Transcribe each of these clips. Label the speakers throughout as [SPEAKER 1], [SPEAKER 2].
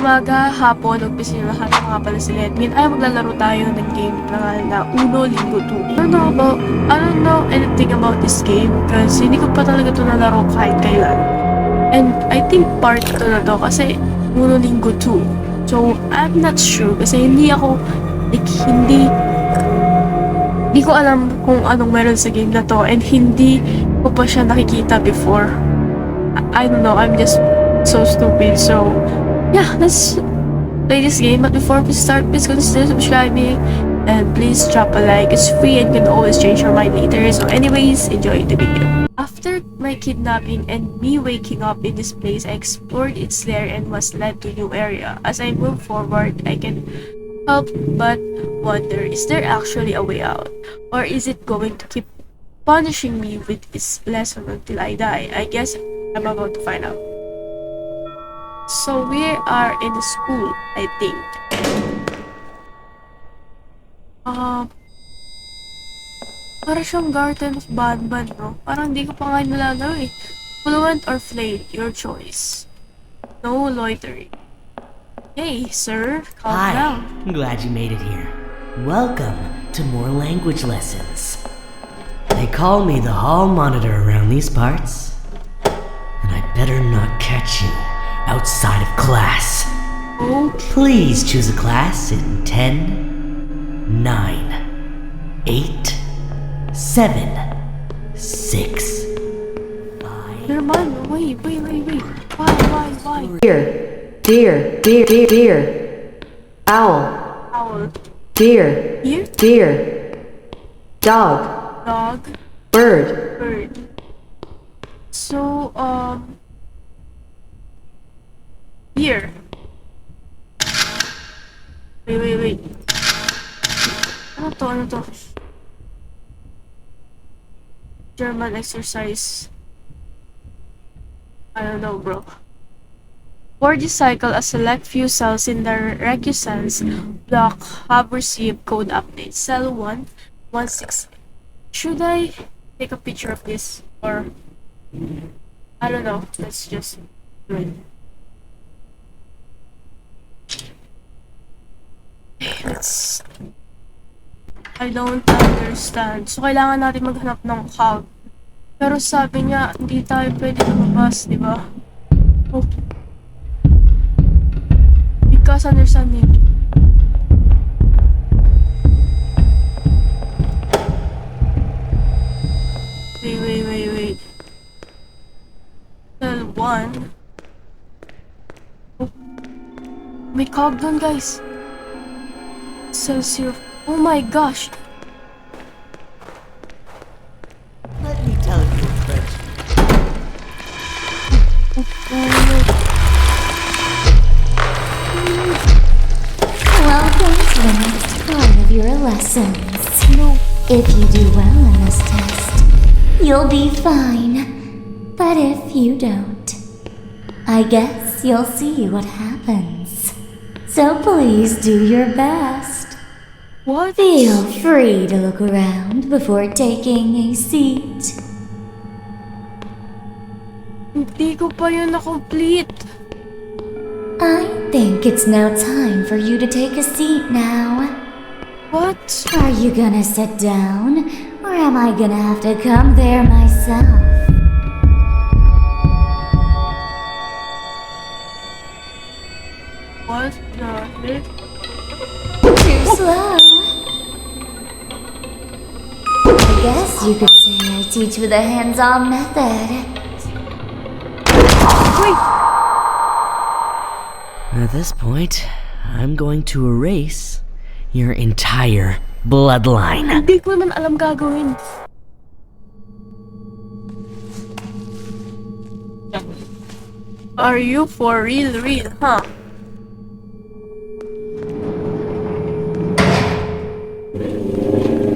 [SPEAKER 1] umaga, hapon, umpisa yung lahat mga pala sila. Ngayon ay maglalaro tayo ng game na Duolingo 2. I don't know anything about this game kasi hindi ko pa talaga ito nalaro kahit kailan. And I think part 2 na to kasi Duolingo 2. So, I'm not sure kasi hindi ko alam kung anong meron sa game na to and hindi ko pa siya nakikita before. I don't know, I'm just so stupid. So, yeah, let's play this game. But before we start, please consider subscribing and please drop a like. It's free and you can always change your mind later. So anyways, enjoy the video. After my kidnapping and me waking up in this place, I explored its lair and was led to a new area. As I move forward, I can help but wonder, is there actually a way out? Or is it going to keep punishing me with its lesson until I die? I guess I'm about to find out. So we are in the school, I think. Para siyang Garden of Banban, no? Parang hindi ko pa nga nilalaro eh. Fluent or flayed, your choice. No loitering. Hey, sir, calm down.
[SPEAKER 2] I'm glad you made it here. Welcome to more language lessons. They call me the hall monitor around these parts, and I better not catch you outside of class.
[SPEAKER 1] Okay.
[SPEAKER 2] Please choose a class in 10, 9, 8, 7, 6, 5.
[SPEAKER 1] Hermano, wait. Why?
[SPEAKER 3] Deer. Owl.
[SPEAKER 1] Owl.
[SPEAKER 3] Deer.
[SPEAKER 1] Here?
[SPEAKER 3] Deer. Dog.
[SPEAKER 1] Dog.
[SPEAKER 3] Bird.
[SPEAKER 1] So, here. Wait. Ano to? German exercise. I don't know, bro. For this cycle, a select few cells in the recusense block have received code updates. Cell 1, 160. Should I take a picture of this? Or, I don't know. Let's just do it. I don't understand. So, kailangan natin maghanap ng hub. Pero sabi niya, hindi tayo pwede lumabas, di ba? Oh. Because understanding. Wait. Cell 1. Oh. May cog doon, guys. Cell 0. Oh my gosh.
[SPEAKER 2] Let me tell you a French.
[SPEAKER 4] Welcome to the next part of your lessons.
[SPEAKER 1] No.
[SPEAKER 4] If you do well in this test, you'll be fine. But if you don't, I guess you'll see what happens. So please do your best.
[SPEAKER 1] What?
[SPEAKER 4] Feel free to look around before taking a seat.
[SPEAKER 1] Hindi ko pa yun na-complete.
[SPEAKER 4] I think it's now time for you to take a seat now.
[SPEAKER 1] What?
[SPEAKER 4] Are you gonna sit down, or am I gonna have to come there myself?
[SPEAKER 1] What the heck?
[SPEAKER 4] Too slow. I guess you could say I teach with a hands-on method.
[SPEAKER 1] Wait!
[SPEAKER 2] At this point, I'm going to erase your entire bloodline.
[SPEAKER 1] Hindi ko naman alam gagawin. Are you for real, huh?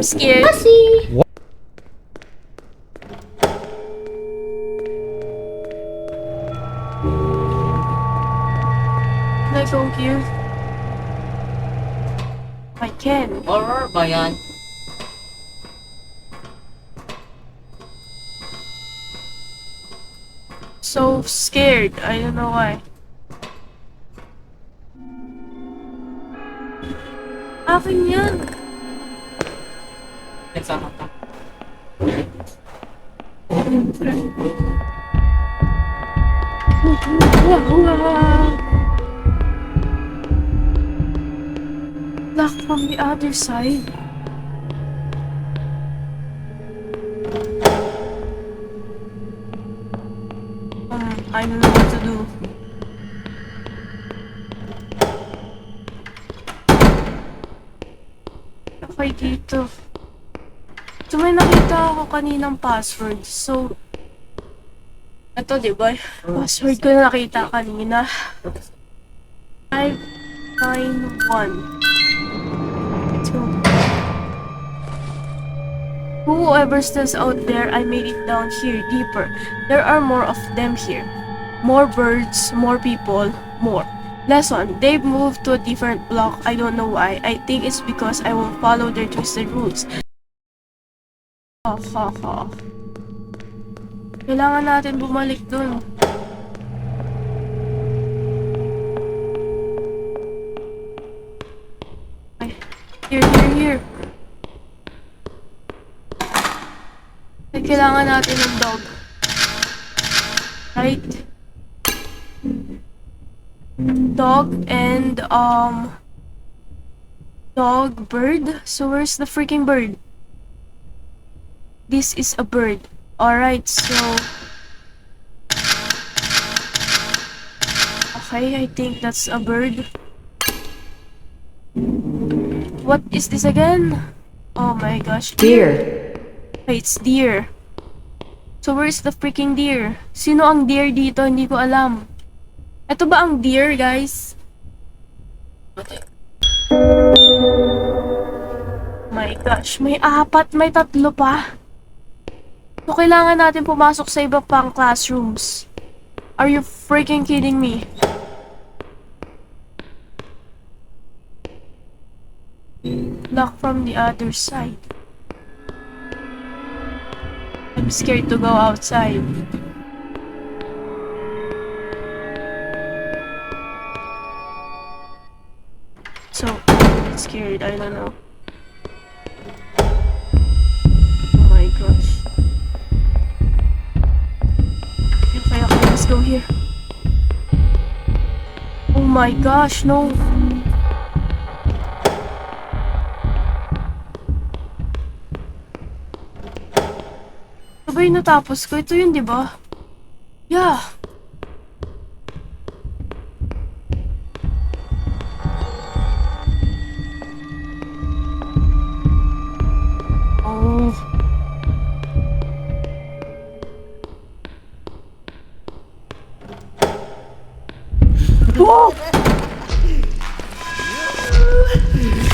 [SPEAKER 1] I'm scared.
[SPEAKER 4] Pussy!
[SPEAKER 1] Can I go here? I can.
[SPEAKER 5] Horror ba yan?
[SPEAKER 1] So scared. I don't know why. Akin yan.
[SPEAKER 5] Nagsama ka.
[SPEAKER 1] Lock from the other side. I don't know what to do. Okay, dito. So, may nakita ako kaninang password. So, ito, di ba? Password ko na nakita kanina. 591. Let's go. Whoever stands out there, I made it down here, deeper. There are more of them here. More birds, more people, more. Lesson, they've moved to a different block. I don't know why. I think it's because I won't follow their twisted rules. Kailangan natin bumalik dun. Ay, here. Ay, kailangan natin ng dog. Right? Dog and, dog, bird? So where's the freaking bird? This is a bird. Alright, so... Okay, I think that's a bird. What is this again? Oh my gosh.
[SPEAKER 3] Deer.
[SPEAKER 1] Okay, it's deer. So where's the freaking deer? Sino ang deer dito? Hindi ko alam. Ito ba ang deer, guys? My gosh, may 4, may 3 pa. So kailangan natin pumasok sa iba pang classrooms. Are you freaking kidding me? Lock from the other side. I'm scared to go outside. So scared, I don't know. Oh my gosh. Okay, let's go here. Oh my gosh, no. Ito ba yung natapos ko? Ito yun, di ba? Yeah. Oh. Oh!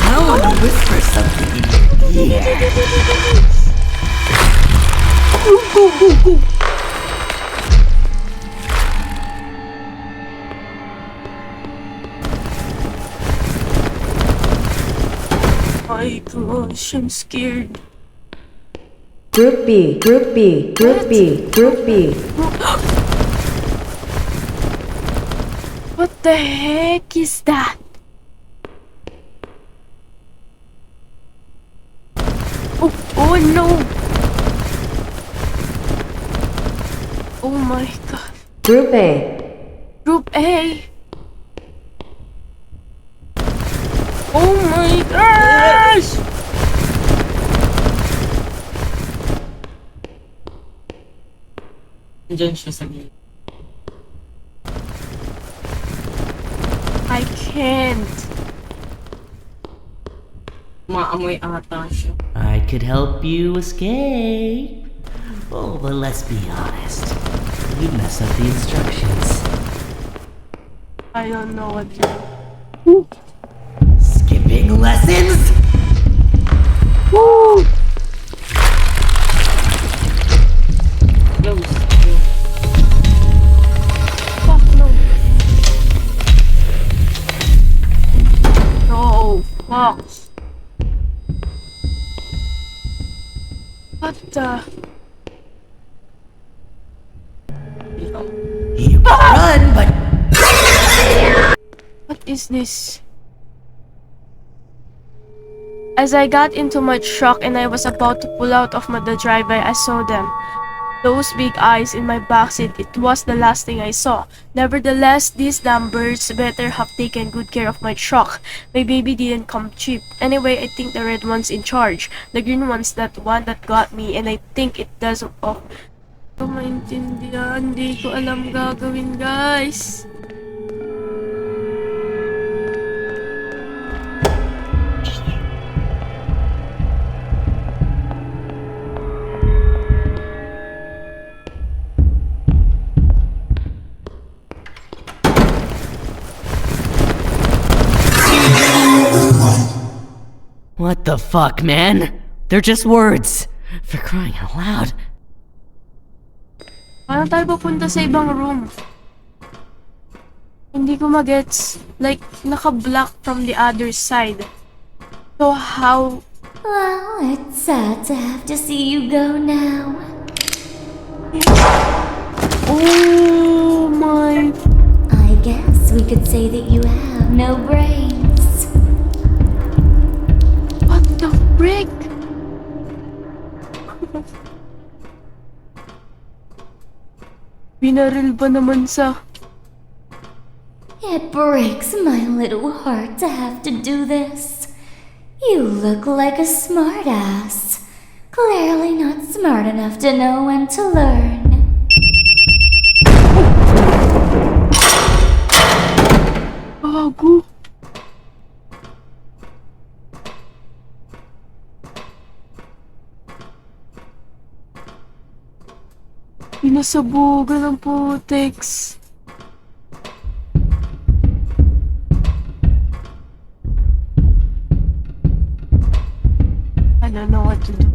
[SPEAKER 2] I want to whisper something in your ear.
[SPEAKER 1] Go! My gosh, I'm scared.
[SPEAKER 3] Group B. Group B. Group B. Group B.
[SPEAKER 1] What the heck is that? Oh no! Oh my god.
[SPEAKER 3] Group A.
[SPEAKER 1] Group A. Oh my gosh!
[SPEAKER 5] Nandiyan siya sa gilid.
[SPEAKER 1] I can't.
[SPEAKER 5] Maamoy ata siya.
[SPEAKER 2] I could help you escape. Oh, but let's be honest. You mess up the instructions.
[SPEAKER 1] I don't know what to do.
[SPEAKER 2] Skipping lessons?
[SPEAKER 1] Woo!
[SPEAKER 5] Close.
[SPEAKER 1] Fuck no. No, fuck. What the?
[SPEAKER 2] You can run, but
[SPEAKER 1] What is this? As I got into my truck and I was about to pull out of the driveway, I saw them. Those big eyes in my backseat, it was the last thing I saw. Nevertheless, these damn birds better have taken good care of my truck. My baby didn't come cheap. Anyway, I think the red one's in charge. The green one's that one that got me, and I think it does. Oh, hindi ko maintindihan. Hindi ko alam gagawin, guys.
[SPEAKER 2] What the fuck, man? They're just words. For crying out loud.
[SPEAKER 1] Paano tayo pupunta sa ibang room? Hindi ko magets. Like, naka-block from the other side. So how...
[SPEAKER 4] Well, it's sad to have to see you go now.
[SPEAKER 1] Oh my...
[SPEAKER 4] I guess we could say that you have no brains.
[SPEAKER 1] What the frick? Binaril ba naman sa...
[SPEAKER 4] It breaks my little heart to have to do this. You look like a smartass. Clearly not smart enough to know when to learn.
[SPEAKER 1] Gago. Pinasabugan ng putex. I don't know what to do.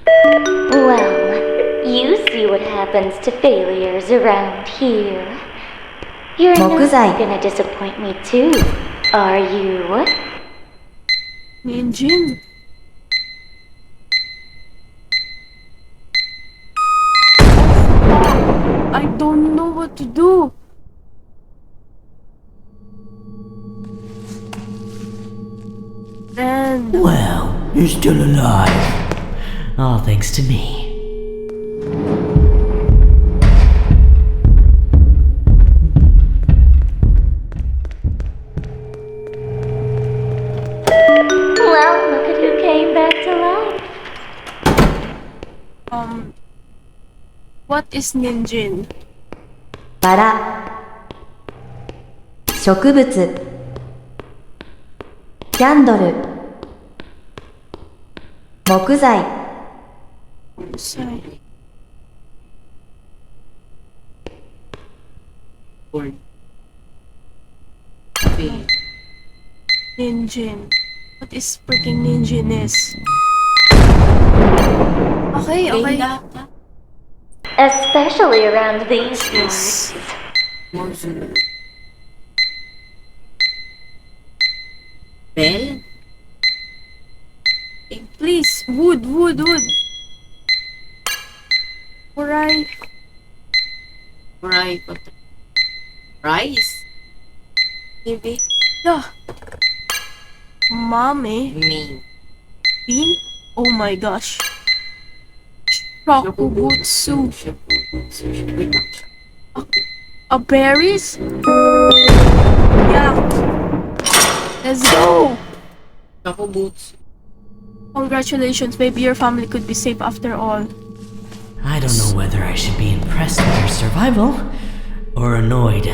[SPEAKER 4] Well, you see what happens to failures around here. You're not
[SPEAKER 3] Mokuzai.
[SPEAKER 4] gonna disappoint me too, are you?
[SPEAKER 1] Ninjin. I don't know what to do. And
[SPEAKER 2] Well, you're still alive. All thanks to me.
[SPEAKER 4] Well, look at who came back to life.
[SPEAKER 1] what is Ninjin?
[SPEAKER 3] バラ、植物、キャンドル、木材、
[SPEAKER 1] Sorry.
[SPEAKER 5] Board. Pay.
[SPEAKER 1] Ninjin. What is freaking Ninjin is? Okay, okay.
[SPEAKER 4] Especially around these
[SPEAKER 1] Yes.
[SPEAKER 4] parts.
[SPEAKER 5] Bell?
[SPEAKER 1] Please, wood. Alright.
[SPEAKER 5] Right. What? Rice? Maybe.
[SPEAKER 1] Yeah. Mommy.
[SPEAKER 5] Me.
[SPEAKER 1] Bean? Oh my gosh. Shokubutsu.
[SPEAKER 5] Wait lang.
[SPEAKER 1] A berries? Yeah. Let's go.
[SPEAKER 5] Ako boots.
[SPEAKER 1] Congratulations, maybe your family could be safe after all.
[SPEAKER 2] I don't know whether I should be impressed with your survival or annoyed.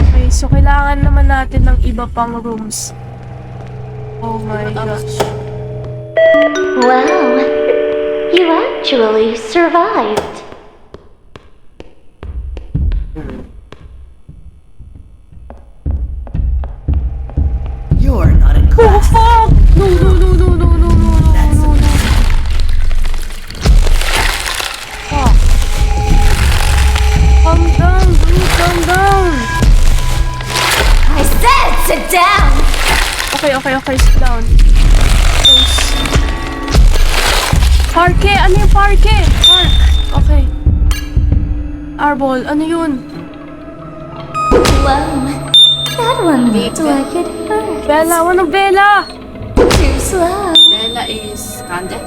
[SPEAKER 1] Okay, so kailangan naman natin ng iba pang rooms. Oh my gosh.
[SPEAKER 4] Wow, you actually survived.
[SPEAKER 2] You're not in
[SPEAKER 1] Oh
[SPEAKER 2] class.
[SPEAKER 1] fuck! No. Fuck. Calm down, dude, calm down.
[SPEAKER 4] I said sit down!
[SPEAKER 1] Okay, sit down. Close. Parke! Ano yung parke? Park. Okay. Arbol, ano yun?
[SPEAKER 4] Whoa, that one looked like it hurt.
[SPEAKER 1] Bella, ano Bella?
[SPEAKER 4] Too slow.
[SPEAKER 5] Bella is Kande.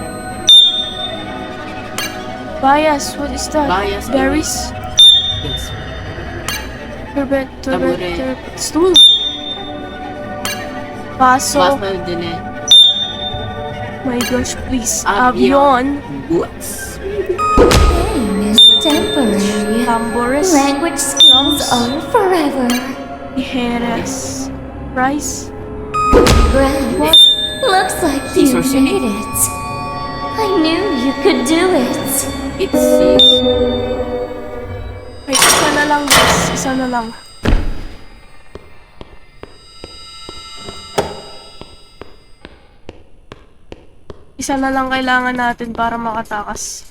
[SPEAKER 1] Bias, what is that?
[SPEAKER 5] Bias.
[SPEAKER 1] Berries?
[SPEAKER 5] Yes.
[SPEAKER 1] Turbet,
[SPEAKER 5] Tabure.
[SPEAKER 1] stool. Paso.
[SPEAKER 5] Basal din eh.
[SPEAKER 1] My gosh, please.
[SPEAKER 5] Avion.
[SPEAKER 1] Avion.
[SPEAKER 5] Boots.
[SPEAKER 4] Pain is temporary.
[SPEAKER 1] Tambores.
[SPEAKER 4] Language skills are forever.
[SPEAKER 1] Tijeras. Rice.
[SPEAKER 4] Congrats. Looks like you
[SPEAKER 5] Scissors.
[SPEAKER 4] made it. I knew you could do it.
[SPEAKER 5] It's sis.
[SPEAKER 1] Wait, isa na lang guys. Isa na lang. Isa na lang kailangan natin para makatakas.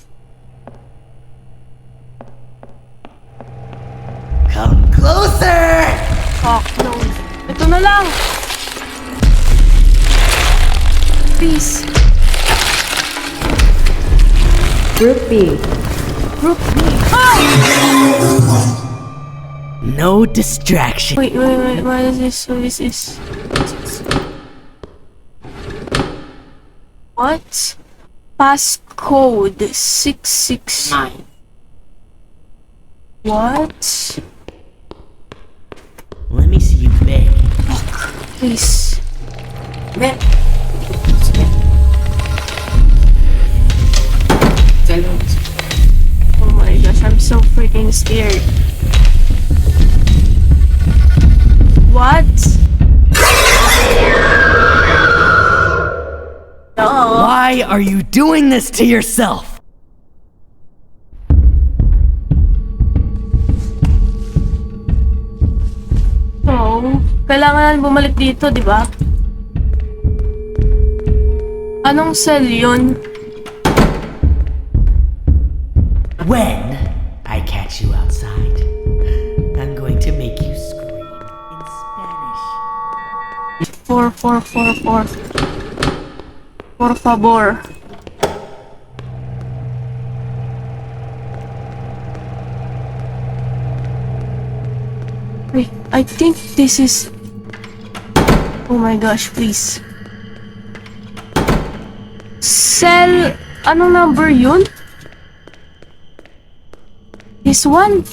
[SPEAKER 2] Come closer!
[SPEAKER 1] Fuck no. Ito na lang! Please.
[SPEAKER 3] Group B.
[SPEAKER 1] Group B. Ah!
[SPEAKER 2] No distraction.
[SPEAKER 1] Wait. What is this? What is this? What? Passcode 669.
[SPEAKER 5] 9.
[SPEAKER 1] What?
[SPEAKER 2] Let me see you beg.
[SPEAKER 1] Please.
[SPEAKER 5] Ben. Salud.
[SPEAKER 1] Oh my gosh, I'm so freaking scared. What? No.
[SPEAKER 2] Why are you doing this to yourself?
[SPEAKER 1] No. Kailangan bumalik dito, di ba? Anong cell yun?
[SPEAKER 2] When I catch you outside, I'm going to make you scream in Spanish.
[SPEAKER 1] 4. Por favor. Wait, I think this is... Oh my gosh, please. Cell... Anong number yun? This one?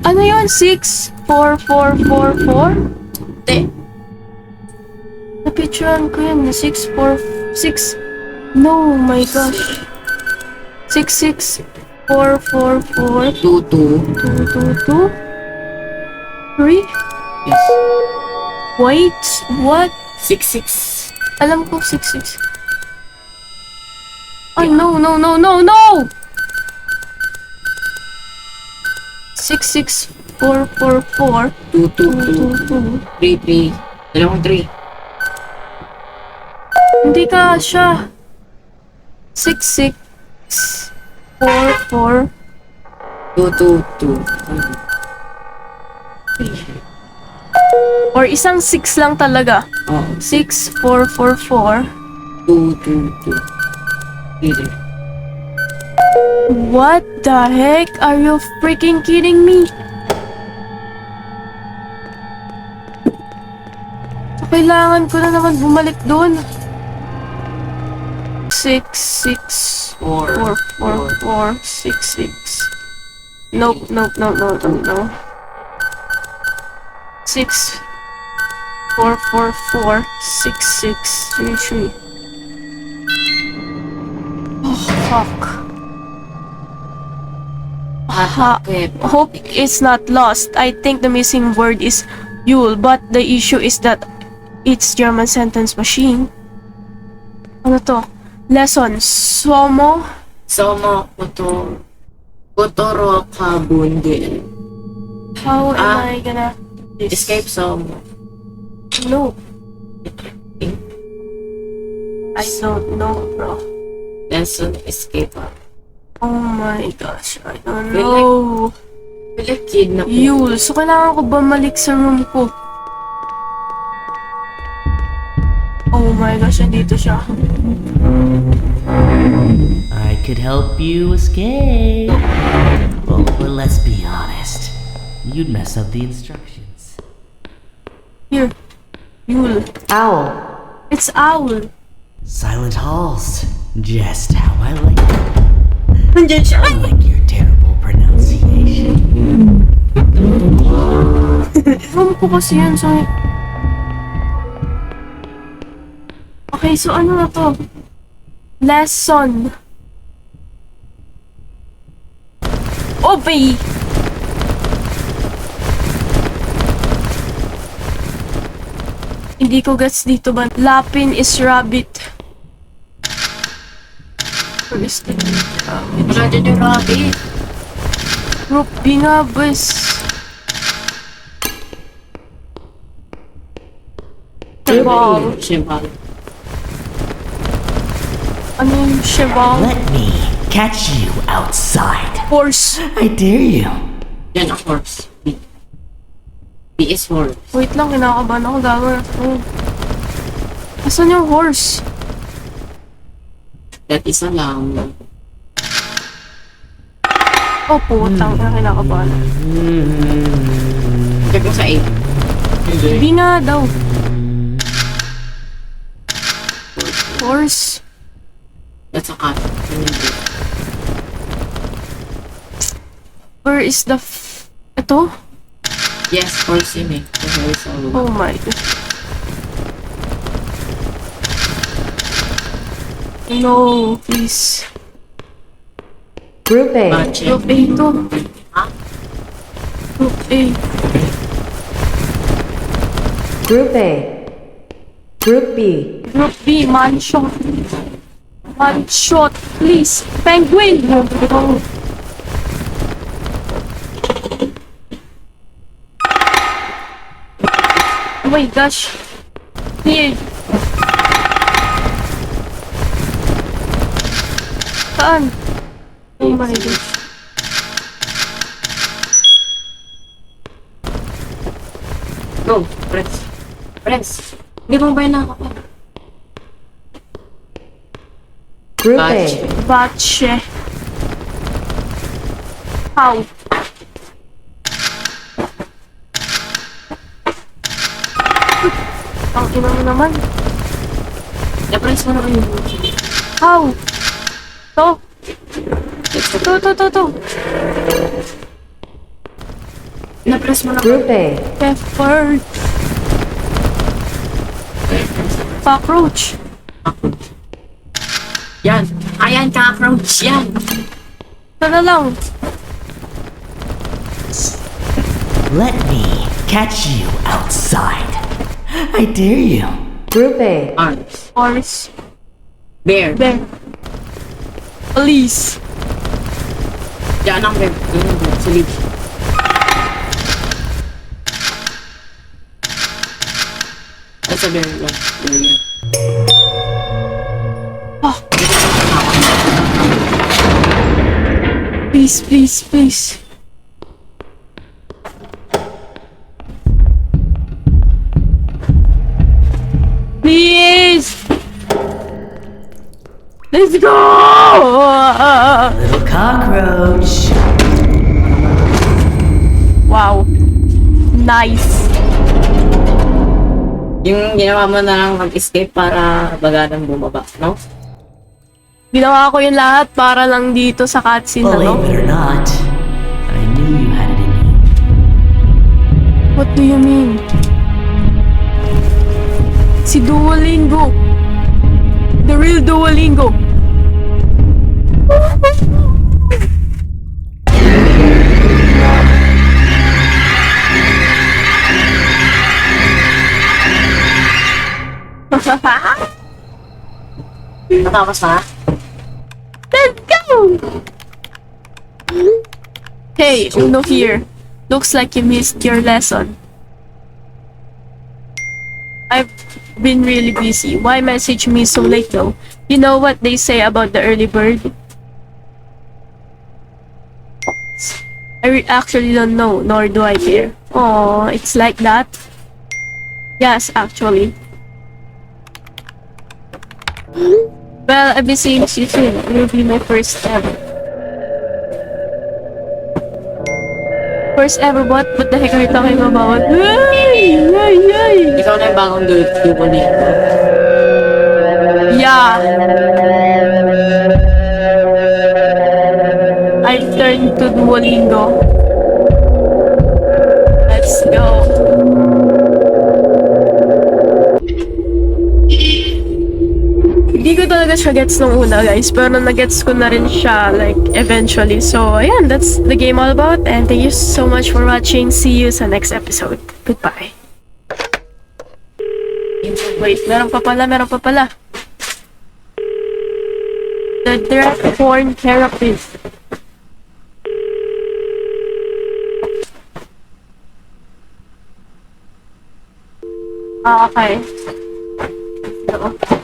[SPEAKER 1] Ano yun? 64444?
[SPEAKER 5] Te.
[SPEAKER 1] Napicturean ko yun. 646. No, my gosh. 66444
[SPEAKER 5] Tutu.
[SPEAKER 1] 222 3.
[SPEAKER 5] Yes.
[SPEAKER 1] Wait, what?
[SPEAKER 5] 6.
[SPEAKER 1] Alam ko 66. Ay, no! 66444
[SPEAKER 5] Tutu.
[SPEAKER 1] 222.
[SPEAKER 5] 3. Dalawang 3.
[SPEAKER 1] Hindi ka siya. 6644
[SPEAKER 5] Tutu.
[SPEAKER 1] or isang 6 lang talaga.
[SPEAKER 5] Oh.
[SPEAKER 1] 6444
[SPEAKER 5] Tutu. 3.
[SPEAKER 1] What the heck? Are you freaking kidding me? So, kailangan ko na naman bumalik doon. 6644466. Nope. 6444663. Oh, fuck.
[SPEAKER 5] Hakip.
[SPEAKER 1] Hope it's not lost. I think the missing word is Yule, but the issue is that it's German sentence machine. Ano to? Lesson. Somo.
[SPEAKER 5] Somo. Kotoro kabunde.
[SPEAKER 1] How am I gonna do this?
[SPEAKER 5] Escape Somo.
[SPEAKER 1] No. I don't know, bro.
[SPEAKER 5] Lesson escape.
[SPEAKER 1] Oh my gosh. I don't
[SPEAKER 5] Really?
[SPEAKER 1] know.
[SPEAKER 5] Wala kid na po.
[SPEAKER 1] Yule. So, kailangan ko bumalik sa room ko. Oh my gosh. Andito siya.
[SPEAKER 2] I could help you escape. let's be honest. You'd mess up the instructions.
[SPEAKER 1] Here. Yule.
[SPEAKER 3] Owl.
[SPEAKER 1] It's owl.
[SPEAKER 2] Silent halls. Just how I like it.
[SPEAKER 1] Nandiyan siya.
[SPEAKER 2] Unlike your terrible pronunciation.
[SPEAKER 1] Ewan ko kasi yan, so... Okay, so ano na to? Lesson. Obey. Hindi ko gets dito ba? Lapin is rabbit. Where is the rabbit?
[SPEAKER 5] Wala dyan yung rabbit.
[SPEAKER 1] Group B nga, boys. Cheval.
[SPEAKER 5] Cheval.
[SPEAKER 1] Ano yung cheval?
[SPEAKER 2] Let me catch you outside.
[SPEAKER 1] Horse.
[SPEAKER 2] I dare you.
[SPEAKER 5] Yan ang horse. B. B is horse.
[SPEAKER 1] Wait lang, kinakabahan ako. Gagawin ako. Asan yung horse?
[SPEAKER 5] That is a lamb.
[SPEAKER 1] Oh, putang na, kinakabahan.
[SPEAKER 5] Check mo sa 8.
[SPEAKER 1] Hindi nga daw. Horse.
[SPEAKER 5] That's a cat.
[SPEAKER 1] Where is the ito?
[SPEAKER 5] Yes, horse yun eh. The horse all over.
[SPEAKER 1] Oh my god. No, please.
[SPEAKER 3] Group A.
[SPEAKER 5] Budget.
[SPEAKER 1] Group A to.
[SPEAKER 5] Ha?
[SPEAKER 1] Group A.
[SPEAKER 3] Group A. Group B.
[SPEAKER 1] Group B, manshot. Manshot, please. Penguin! Oh my gosh. Here. Saan? Oh my gosh.
[SPEAKER 5] Go, press. Press. Hindi mo ba yun nakakapag?
[SPEAKER 3] Group A.
[SPEAKER 5] Batch.
[SPEAKER 1] Bache. How? Ang ina mo naman.
[SPEAKER 5] Na-press mo naman yung
[SPEAKER 1] How? To.
[SPEAKER 5] Let's go.
[SPEAKER 1] To.
[SPEAKER 5] Na-press mo naman.
[SPEAKER 3] Group A.
[SPEAKER 1] Pepper. Cockroach.
[SPEAKER 5] Yan. Ayan, cockroach. Yan.
[SPEAKER 1] Sana lang.
[SPEAKER 2] Let me catch you outside. I dare you.
[SPEAKER 3] Group A.
[SPEAKER 5] Arms.
[SPEAKER 1] Horse.
[SPEAKER 5] Bear.
[SPEAKER 1] Bear. Police.
[SPEAKER 5] Yan ang bear. Yan ang bear. Sa leash. That's a bear. Yan. Bear yan.
[SPEAKER 1] Oh. Please, please, please. Please! Let's go!
[SPEAKER 2] Little cockroach.
[SPEAKER 1] Wow. Nice.
[SPEAKER 5] Yung ginawa mo na lang mag-escape para bagadang bumaba, no?
[SPEAKER 1] Ginawa ko yung lahat para lang dito sa cutscene na to.
[SPEAKER 2] Believe it or not, I knew you had it in you.
[SPEAKER 1] What do you mean? Si Duolingo. The real Duolingo.
[SPEAKER 5] Natapos na?
[SPEAKER 1] Let's go! Hey, Uno here. Looks like you missed your lesson. I've been really busy. Why message me so late though? You know what they say about the early bird? Actually don't know, nor do I care. Oh, it's like that? Yes, actually. Well, I'll be seeing you soon. You'll be my first ever. First ever what the heck are you talking about? Ay! Ay! Ay!
[SPEAKER 5] Ikaw na yung bagong Duolingo.
[SPEAKER 1] Yeah. I've turned to Duolingo. Let's go. Hindi ko talaga siya gets nung una, guys. Pero nag-gets ko na rin siya, like, eventually. So, ayan, that's the game all about. And thank you so much for watching. See you sa next episode. Goodbye. Wait, meron pa pala. The direct porn therapist. Okay. So,